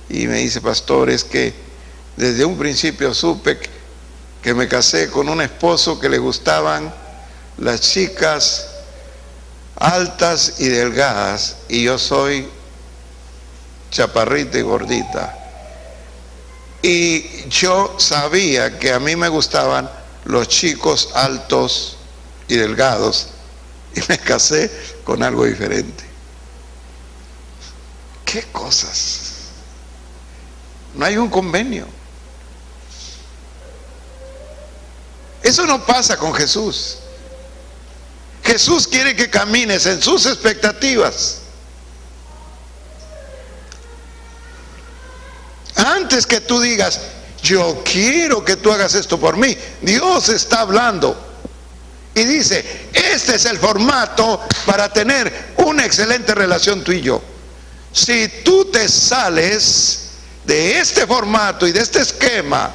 Y me dice, pastor, es que desde un principio supe que me casé con un esposo que le gustaban las chicas altas y delgadas, y yo soy chaparrita y gordita. Y yo sabía que a mí me gustaban los chicos altos y delgados, y me casé con algo diferente. ¿Qué cosas? No hay un convenio. Eso no pasa con Jesús. Jesús quiere que camines en sus expectativas. Antes que tú digas, yo quiero que tú hagas esto por mí, Dios está hablando y dice, este es el formato para tener una excelente relación tú y yo. Si tú te sales de este formato y de este esquema,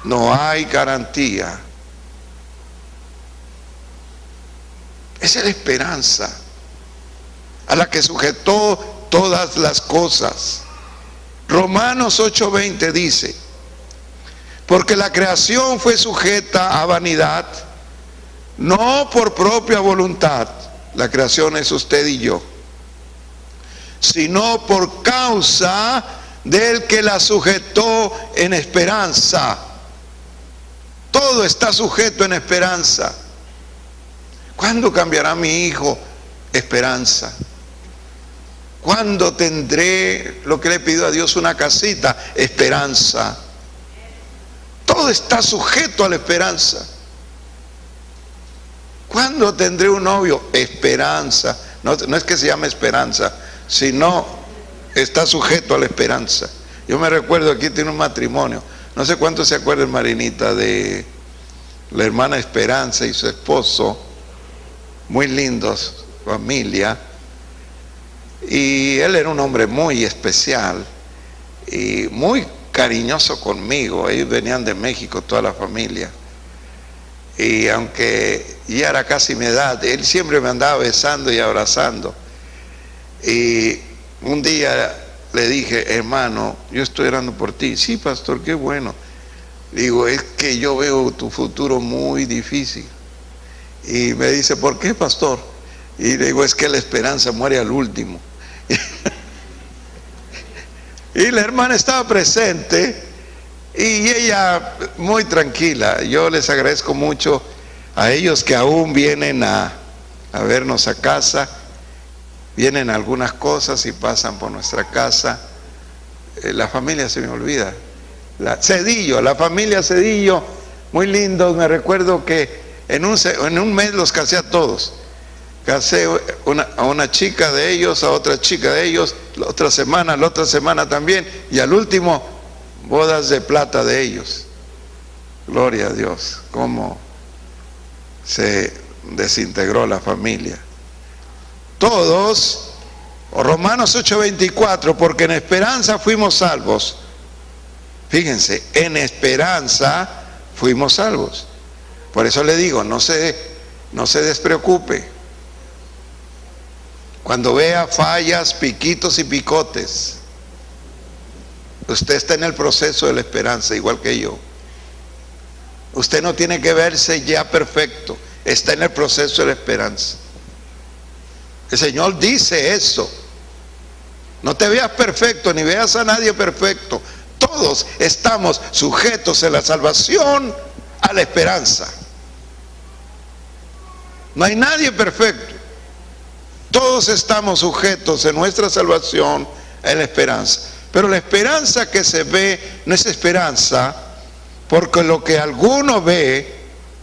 no hay garantía. Esa es la esperanza a la que sujetó todas las cosas. Romanos 8:20 dice, Porque la creación fue sujeta a vanidad, no por propia voluntad. La creación es usted y yo, sino por causa del que la sujetó en esperanza. Todo está sujeto en esperanza. ¿Cuándo cambiará mi hijo? Esperanza. ¿Cuándo tendré lo que le pido a Dios, una casita? Esperanza. Todo está sujeto a la esperanza. ¿Cuándo tendré un novio? Esperanza. No es que se llame esperanza, sino está sujeto a la esperanza. Yo me recuerdo, aquí tiene un matrimonio, no sé cuánto se acuerdan, Marinita, de la hermana Esperanza y su esposo, muy lindos, familia, y él era un hombre muy especial y muy cariñoso conmigo. Ellos venían de México, toda la familia, y aunque ya era casi mi edad, él siempre me andaba besando y abrazando. Y un día le dije: hermano, yo estoy orando por ti. Sí, pastor, qué bueno. Digo, es que yo veo tu futuro muy difícil. Y me dice: ¿por qué, pastor? Y le digo: es que la esperanza muere al último. Y la hermana estaba presente y ella muy tranquila. Yo les agradezco mucho a ellos que aún vienen a vernos a casa. Vienen algunas cosas y pasan por nuestra casa. La familia se me olvida. La familia Cedillo, muy lindos. Me recuerdo que en un mes los casé a todos. Casé a una chica de ellos, a otra chica de ellos, la otra semana también, y al último, bodas de plata de ellos. Gloria a Dios, cómo se desintegró la familia. Todos, Romanos 8:24, porque en esperanza fuimos salvos. Fíjense, en esperanza fuimos salvos. Por eso le digo, no se despreocupe. Cuando vea fallas, piquitos y picotes, usted está en el proceso de la esperanza, igual que yo. Usted no tiene que verse ya perfecto, está en el proceso de la esperanza. El Señor dice eso. No te veas perfecto, ni veas a nadie perfecto. Todos estamos sujetos en la salvación a la esperanza. No hay nadie perfecto. Todos estamos sujetos en nuestra salvación a la esperanza. Pero la esperanza que se ve no es esperanza, porque lo que alguno ve,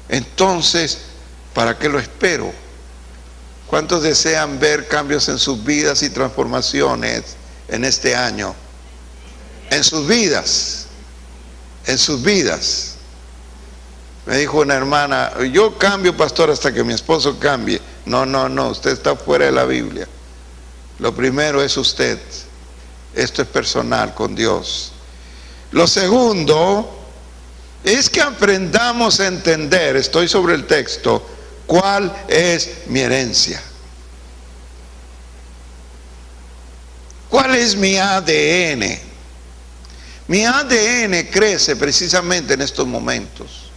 entonces, ¿para qué lo espero? ¿Cuántos desean ver cambios en sus vidas y transformaciones en este año? En sus vidas. En sus vidas. Me dijo una hermana: yo cambio, pastor, hasta que mi esposo cambie. No, usted está fuera de la Biblia. Lo primero es usted. Esto es personal con Dios. Lo segundo es que aprendamos a entender, estoy sobre el texto, ¿cuál es mi herencia? ¿Cuál es mi ADN? Mi ADN crece precisamente en estos momentos.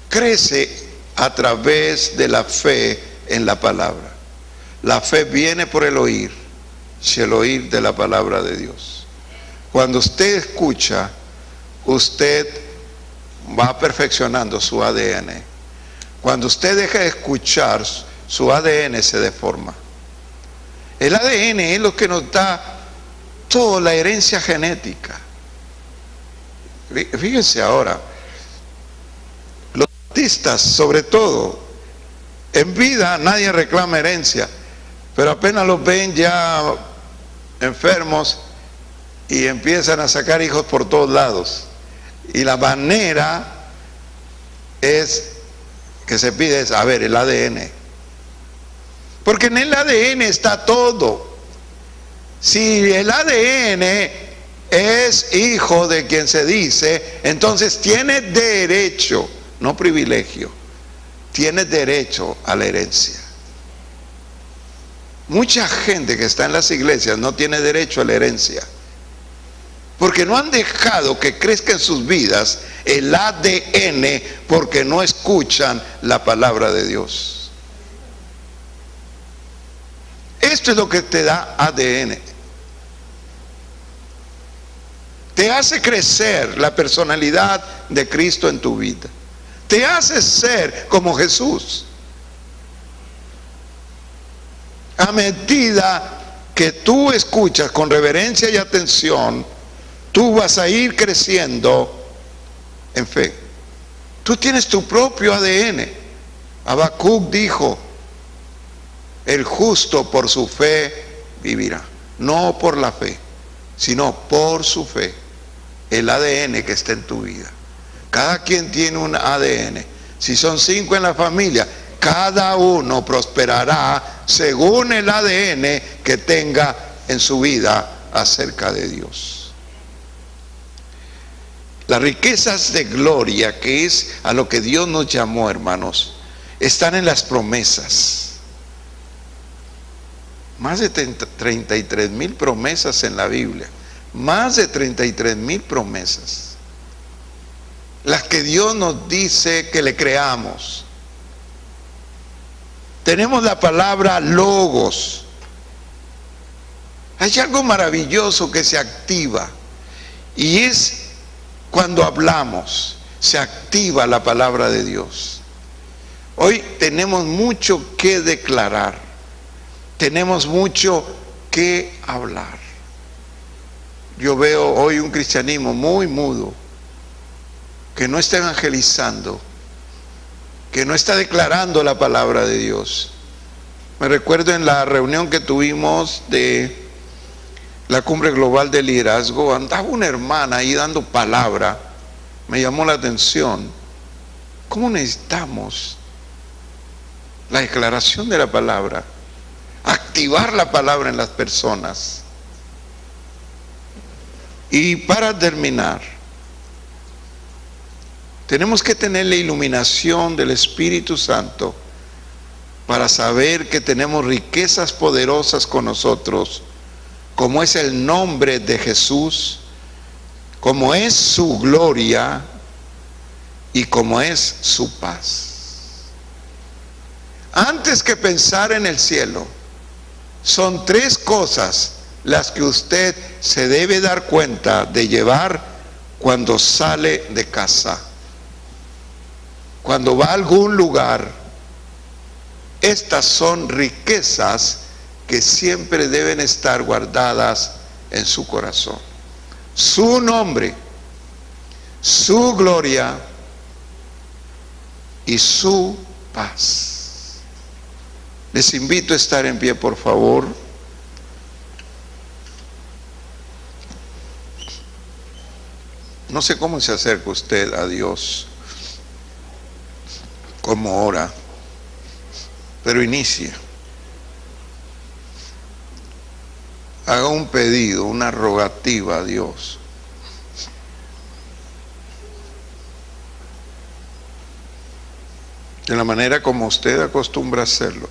Crece a través de la fe en la palabra. La fe viene por el oír, y el oír de la palabra de Dios. Cuando usted escucha, usted va perfeccionando su ADN. Cuando usted deja de escuchar, su ADN se deforma. El ADN es lo que nos da toda la herencia genética. Fíjense ahora, los artistas, sobre todo, en vida nadie reclama herencia, pero apenas los ven ya enfermos y empiezan a sacar hijos por todos lados. Y la manera que se pide es, a ver, el ADN. Porque en el ADN está todo. Si el ADN es hijo de quien se dice, entonces tiene derecho, no privilegio, tiene derecho a la herencia. Mucha gente que está en las iglesias no tiene derecho a la herencia, porque no han dejado que crezca en sus vidas el ADN, porque no escuchan la palabra de Dios. Esto es lo que te da ADN. Te hace crecer la personalidad de Cristo en tu vida. Te hace ser como Jesús. A medida que tú escuchas con reverencia y atención, tú vas a ir creciendo en fe. Tú tienes tu propio ADN. Habacuc dijo: el justo por su fe vivirá. No por la fe, sino por su fe. El ADN que está en tu vida. Cada quien tiene un ADN. Si son 5 en la familia, cada uno prosperará según el ADN que tenga en su vida acerca de Dios. Las riquezas de gloria, que es a lo que Dios nos llamó, hermanos, están en las promesas. Más de 33,000 promesas en la Biblia. Más de 33,000 promesas. Las que Dios nos dice que le creamos. Tenemos la palabra logos. Hay algo maravilloso que se activa, y es cuando hablamos, se activa la palabra de Dios. Hoy tenemos mucho que declarar, tenemos mucho que hablar. Yo veo hoy un cristianismo muy mudo, que no está evangelizando, que no está declarando la palabra de Dios. Me recuerdo en la reunión que tuvimos de la Cumbre Global de Liderazgo, andaba una hermana ahí dando palabra. Me llamó la atención. ¿Cómo necesitamos la declaración de la palabra? Activar la palabra en las personas. Y para terminar, tenemos que tener la iluminación del Espíritu Santo para saber que tenemos riquezas poderosas con nosotros, como es el nombre de Jesús, como es su gloria y como es su paz. Antes que pensar en el cielo, son 3 cosas las que usted se debe dar cuenta de llevar cuando sale de casa. Cuando va a algún lugar, estas son riquezas que siempre deben estar guardadas en su corazón. Su nombre, su gloria y su paz. Les invito a estar en pie, por favor. No sé cómo se acerca usted a Dios, cómo ora, pero inicia. Haga un pedido, una rogativa a Dios. De la manera como usted acostumbra hacerlo.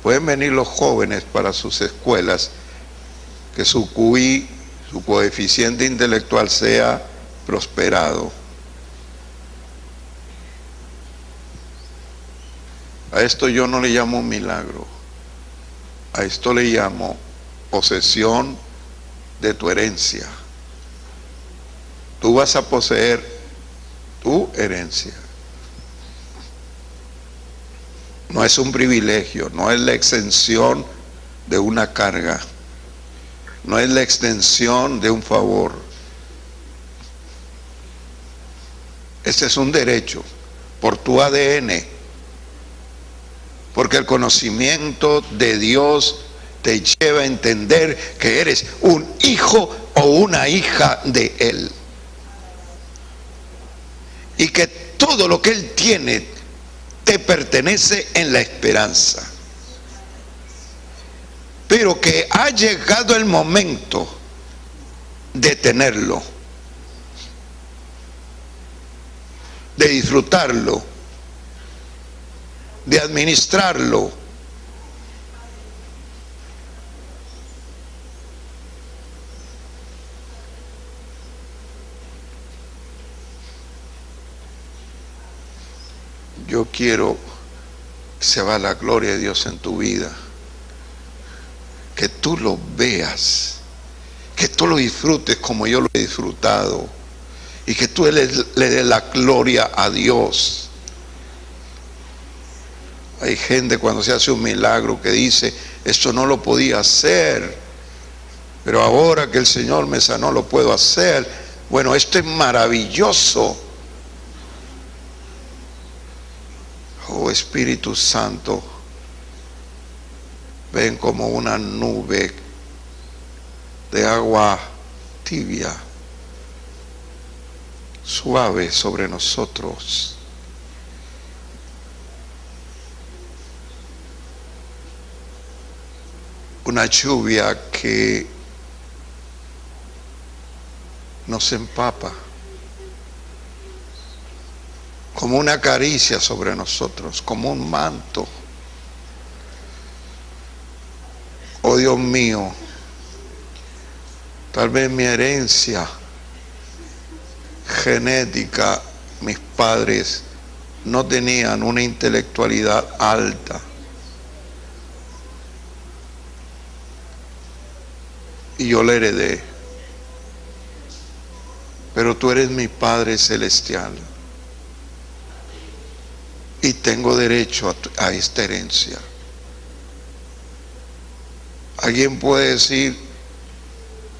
Pueden venir los jóvenes para sus escuelas, que su QI, su coeficiente intelectual sea prosperado. A esto yo no le llamo milagro, a esto le llamo posesión de tu herencia. Tú vas a poseer tu herencia. No es un privilegio, no es la extensión de una carga, no es la extensión de un favor. Este es un derecho por tu ADN, porque el conocimiento de Dios te lleva a entender que eres un hijo o una hija de Él, y que todo lo que Él tiene te pertenece en la esperanza, pero que ha llegado el momento de tenerlo, de disfrutarlo, de administrarlo. Yo quiero que se vea la gloria de Dios en tu vida, que tú lo veas, que tú lo disfrutes como yo lo he disfrutado, y que tú le des la gloria a Dios. Hay gente cuando se hace un milagro que dice, esto no lo podía hacer, pero ahora que el Señor me sanó lo puedo hacer. Bueno, esto es maravilloso. Oh Espíritu Santo, ven como una nube de agua tibia, suave sobre nosotros. Una lluvia que nos empapa, como una caricia sobre nosotros, como un manto. Oh Dios mío, tal vez mi herencia genética, mis padres no tenían una intelectualidad alta, y yo la heredé, pero tú eres mi Padre Celestial y tengo derecho a esta herencia. Alguien puede decir,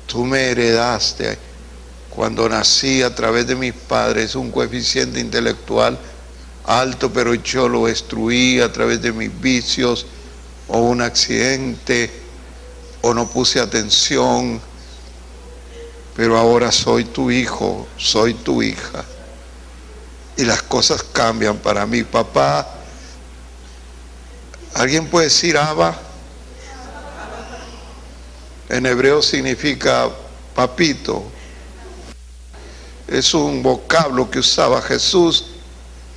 tú me heredaste cuando nací a través de mis padres un coeficiente intelectual alto, pero yo lo destruí a través de mis vicios o un accidente o no puse atención, pero ahora soy tu hijo, soy tu hija. Y las cosas cambian para mí. Papá, ¿alguien puede decir Abba? En hebreo significa papito. Es un vocablo que usaba Jesús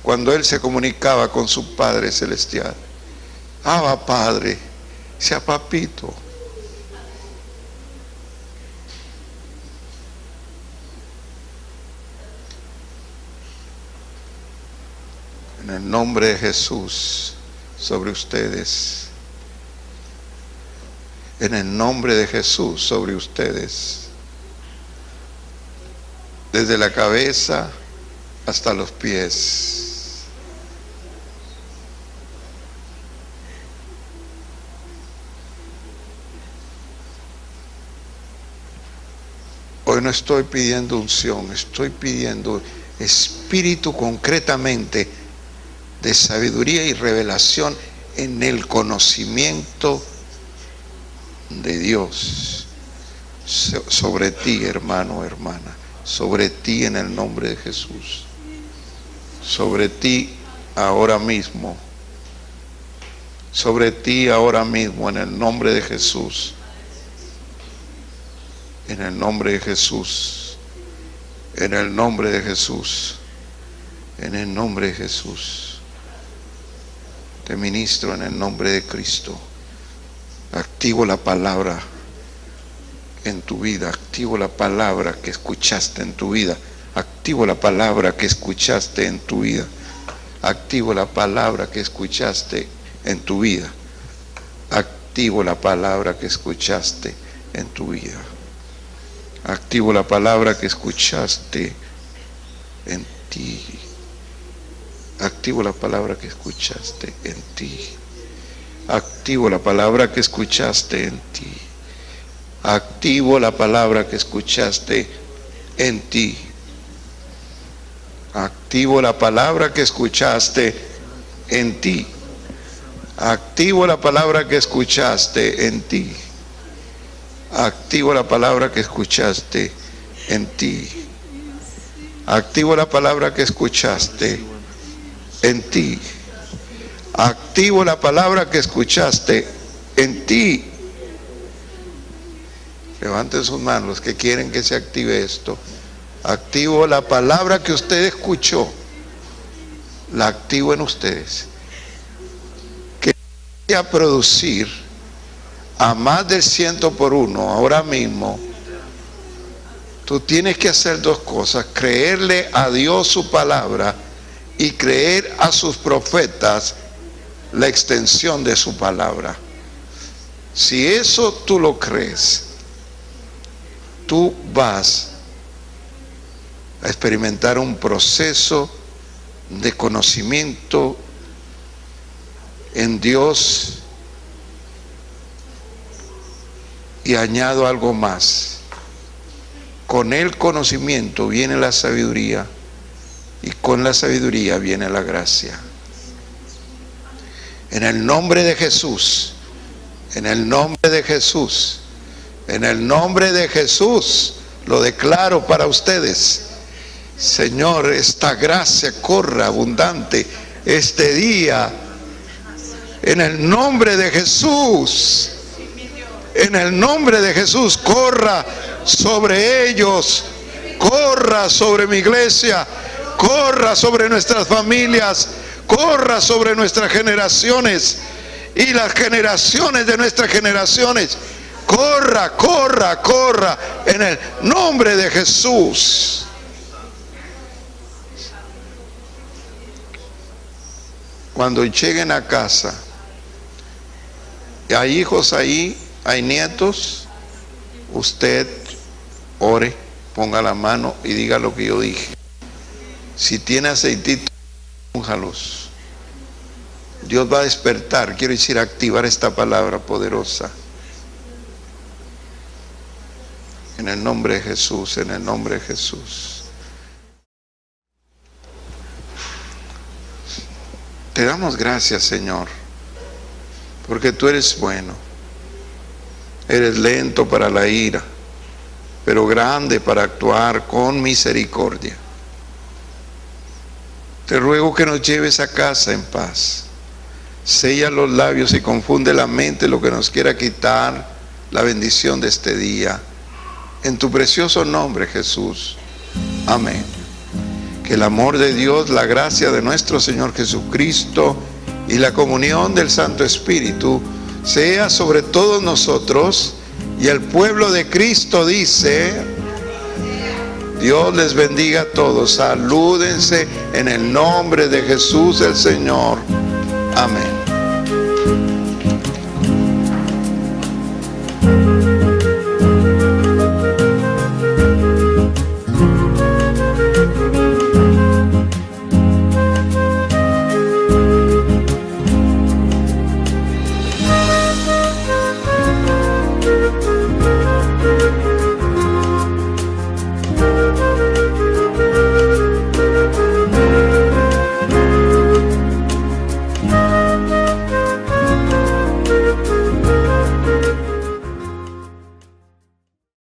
cuando él se comunicaba con su Padre Celestial. Abba, Padre, sea papito. En el nombre de Jesús sobre ustedes. En el nombre de Jesús sobre ustedes. Desde la cabeza hasta los pies. Hoy no estoy pidiendo unción, estoy pidiendo espíritu concretamente de sabiduría y revelación en el conocimiento de Dios sobre ti, hermano, hermana, sobre ti en el nombre de Jesús, sobre ti ahora mismo, sobre ti ahora mismo en el nombre de Jesús, en el nombre de Jesús, en el nombre de Jesús, en el nombre de Jesús. Te ministro en el nombre de Cristo. Activo la palabra en tu vida, activo la palabra que escuchaste en tu vida, activo la palabra que escuchaste en tu vida, activo la palabra que escuchaste en tu vida, activo la palabra que escuchaste en tu vida, activo la palabra que escuchaste en ti. Activo la palabra que escuchaste en ti. Activo la palabra que escuchaste en ti. Activo la palabra que escuchaste en ti. Activo la palabra que escuchaste en ti. Activo la palabra que escuchaste en ti. Activo la palabra que escuchaste en ti. Activo la palabra que escuchaste en ti. Activo la palabra que escuchaste en ti. Levanten sus manos los que quieren que se active esto. Activo la palabra que usted escuchó. La activo en ustedes. Que vaya a producir a más del 100 por 1 ahora mismo. Tú tienes que hacer dos cosas: creerle a Dios su palabra y creer a sus profetas la extensión de su palabra. Si eso tú lo crees, tú vas a experimentar un proceso de conocimiento en Dios. Y añado algo más: con el conocimiento viene la sabiduría, y con la sabiduría viene la gracia. En el nombre de Jesús, en el nombre de Jesús, en el nombre de Jesús, lo declaro para ustedes. Señor, esta gracia corra abundante este día, en el nombre de Jesús. En el nombre de Jesús, corra sobre ellos, corra sobre mi iglesia, corra sobre nuestras familias, corra sobre nuestras generaciones y las generaciones de nuestras generaciones. Corra, corra, corra en el nombre de Jesús. Cuando lleguen a casa, hay hijos ahí, hay nietos, usted ore, ponga la mano y diga lo que yo dije. Si tiene aceitito, únjalos. Dios va a despertar, quiero decir, activar esta palabra poderosa. En el nombre de Jesús, en el nombre de Jesús. Te damos gracias, Señor, porque tú eres bueno. Eres lento para la ira, pero grande para actuar con misericordia. Te ruego que nos lleves a casa en paz. Sella los labios y confunde la mente lo que nos quiera quitar la bendición de este día. En tu precioso nombre, Jesús. Amén. Que el amor de Dios, la gracia de nuestro Señor Jesucristo y la comunión del Santo Espíritu sea sobre todos nosotros. Y el pueblo de Cristo dice: Dios les bendiga a todos. Salúdense en el nombre de Jesús el Señor. Amén.